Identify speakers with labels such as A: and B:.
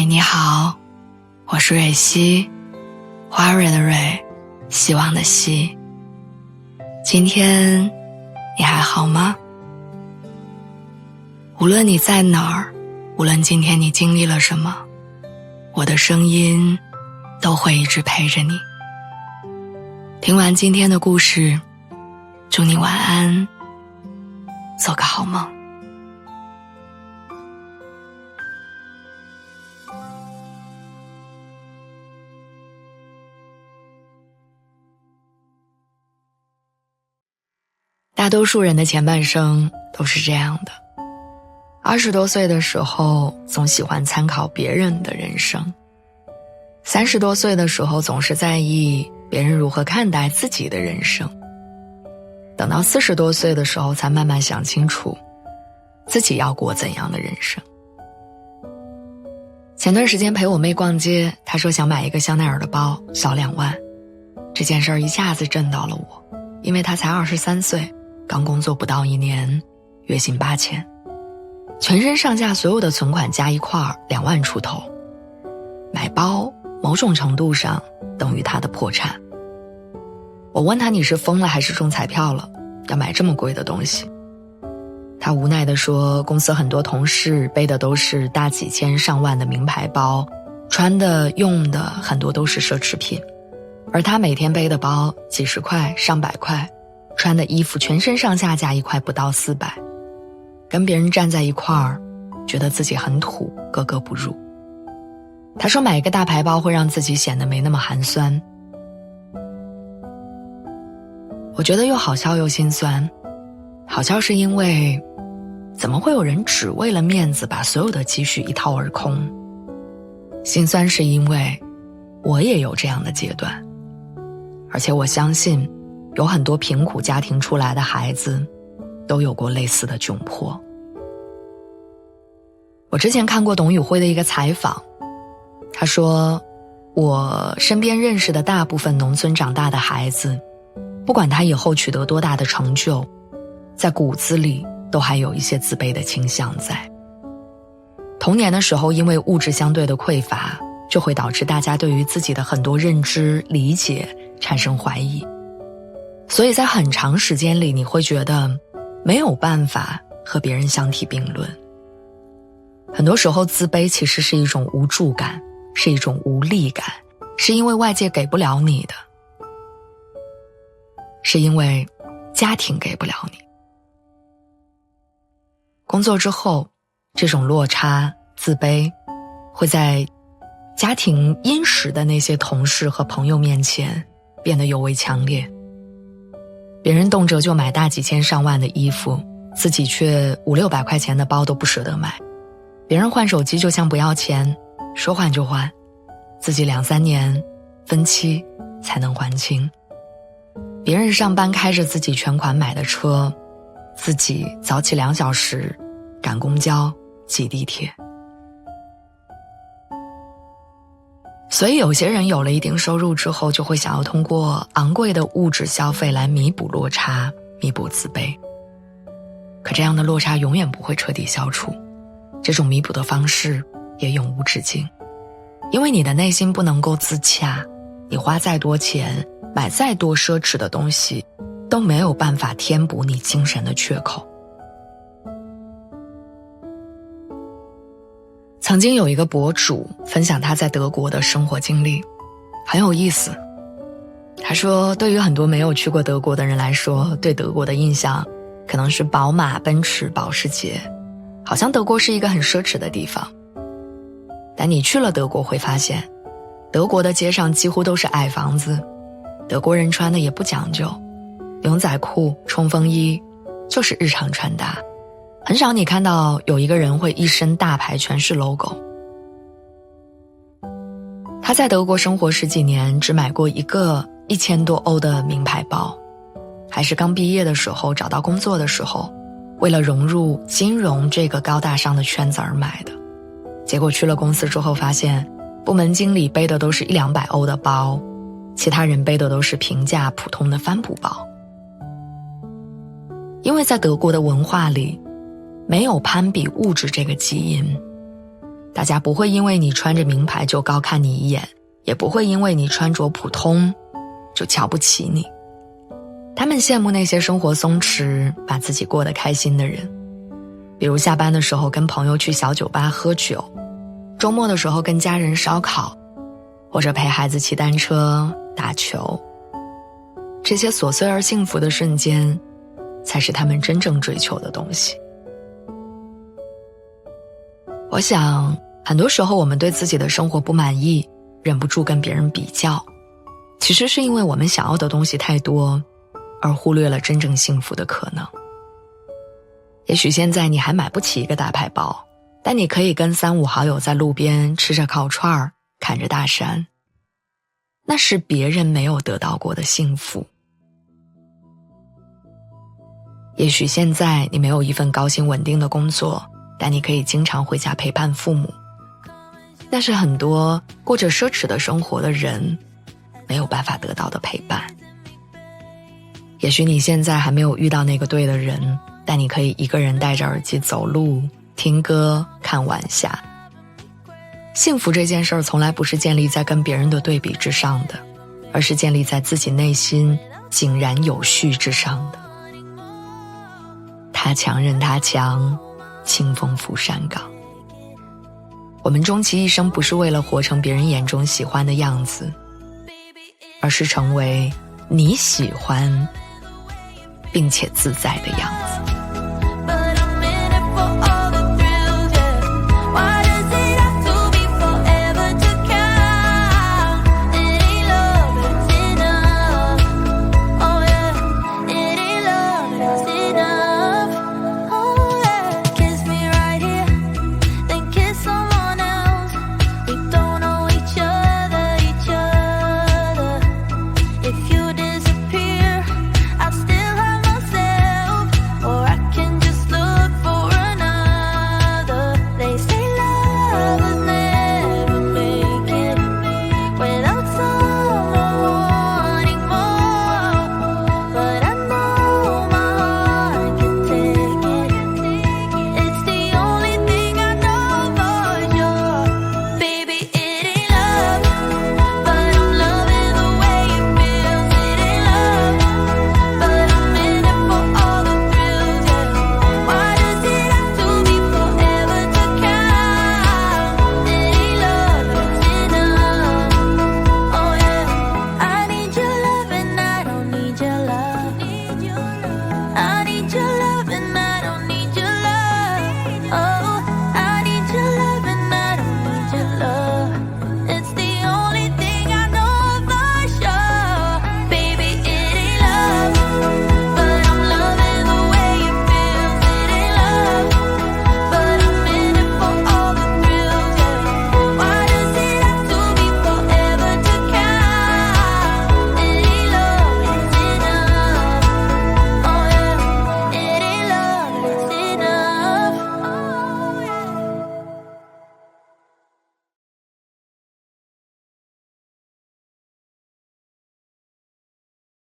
A: 嗨，你好，我是蕊希，花蕊的蕊，希望的希。今天你还好吗？无论你在哪儿，无论今天你经历了什么，我的声音都会一直陪着你。听完今天的故事，祝你晚安，做个好梦。大多数人的前半生都是这样的，20多岁的时候总喜欢参考别人的人生，30多岁的时候总是在意别人如何看待自己的人生，等到40多岁的时候才慢慢想清楚自己要过怎样的人生。前段时间陪我妹逛街，她说想买一个香奈儿的包，小2万。这件事儿一下子震到了我，因为她才23岁，刚工作不到1年，月薪8000，全身上下所有的存款加一块2万出头，买包某种程度上等于她的破产。我问她，你是疯了还是中彩票了，要买这么贵的东西？她无奈地说，公司很多同事背的都是大几千上万的名牌包，穿的用的很多都是奢侈品，而她每天背的包几十块上百块，穿的衣服全身上下加一块不到400，跟别人站在一块儿，觉得自己很土，格格不入。他说买一个大牌包会让自己显得没那么寒酸，我觉得又好笑又心酸。好笑是因为怎么会有人只为了面子把所有的积蓄一掏而空，心酸是因为我也有这样的阶段，而且我相信有很多贫苦家庭出来的孩子都有过类似的窘迫。我之前看过董宇辉的一个采访，他说，我身边认识的大部分农村长大的孩子，不管他以后取得多大的成就，在骨子里都还有一些自卑的倾向在。童年的时候因为物质相对的匮乏，就会导致大家对于自己的很多认知理解产生怀疑，所以在很长时间里你会觉得没有办法和别人相提并论。很多时候自卑其实是一种无助感，是一种无力感，是因为外界给不了你的，是因为家庭给不了你。工作之后，这种落差自卑会在家庭殷实的那些同事和朋友面前变得尤为强烈。别人动辄就买大几千上万的衣服，自己却500-600块钱的包都不舍得买。别人换手机就像不要钱，说换就换，自己2-3年分期才能还清。别人上班开着自己全款买的车，自己早起2小时赶公交挤地铁。所以有些人有了一定收入之后，就会想要通过昂贵的物质消费来弥补落差，弥补自卑。可这样的落差永远不会彻底消除，这种弥补的方式也永无止境。因为你的内心不能够自洽，你花再多钱，买再多奢侈的东西，都没有办法填补你精神的缺口。曾经有一个博主分享他在德国的生活经历，很有意思。他说，对于很多没有去过德国的人来说，对德国的印象可能是宝马、奔驰、保时捷，好像德国是一个很奢侈的地方。但你去了德国会发现，德国的街上几乎都是矮房子，德国人穿的也不讲究，牛仔裤、冲锋衣就是日常穿搭，很少你看到有一个人会一身大牌全是 logo。 他在德国生活10几年，只买过一个1000多欧的名牌包，还是刚毕业的时候，找到工作的时候，为了融入金融这个高大上的圈子而买的。结果去了公司之后发现，部门经理背的都是100-200欧的包，其他人背的都是平价普通的帆布包。因为在德国的文化里，没有攀比物质这个基因，大家不会因为你穿着名牌就高看你一眼，也不会因为你穿着普通就瞧不起你。他们羡慕那些生活松弛，把自己过得开心的人，比如下班的时候跟朋友去小酒吧喝酒，周末的时候跟家人烧烤，或者陪孩子骑单车打球。这些琐碎而幸福的瞬间，才是他们真正追求的东西。我想，很多时候我们对自己的生活不满意，忍不住跟别人比较，其实是因为我们想要的东西太多，而忽略了真正幸福的可能。也许现在你还买不起一个大牌包，但你可以跟3-5好友在路边吃着烤串，看着大山，那是别人没有得到过的幸福。也许现在你没有一份高薪稳定的工作，但你可以经常回家陪伴父母，那是很多过着奢侈的生活的人没有办法得到的陪伴。也许你现在还没有遇到那个对的人，但你可以一个人戴着耳机走路，听歌，看晚霞。幸福这件事儿从来不是建立在跟别人的对比之上的，而是建立在自己内心井然有序之上的。他强任他强，清风拂山岗。我们终其一生不是为了活成别人眼中喜欢的样子，而是成为你喜欢并且自在的样子。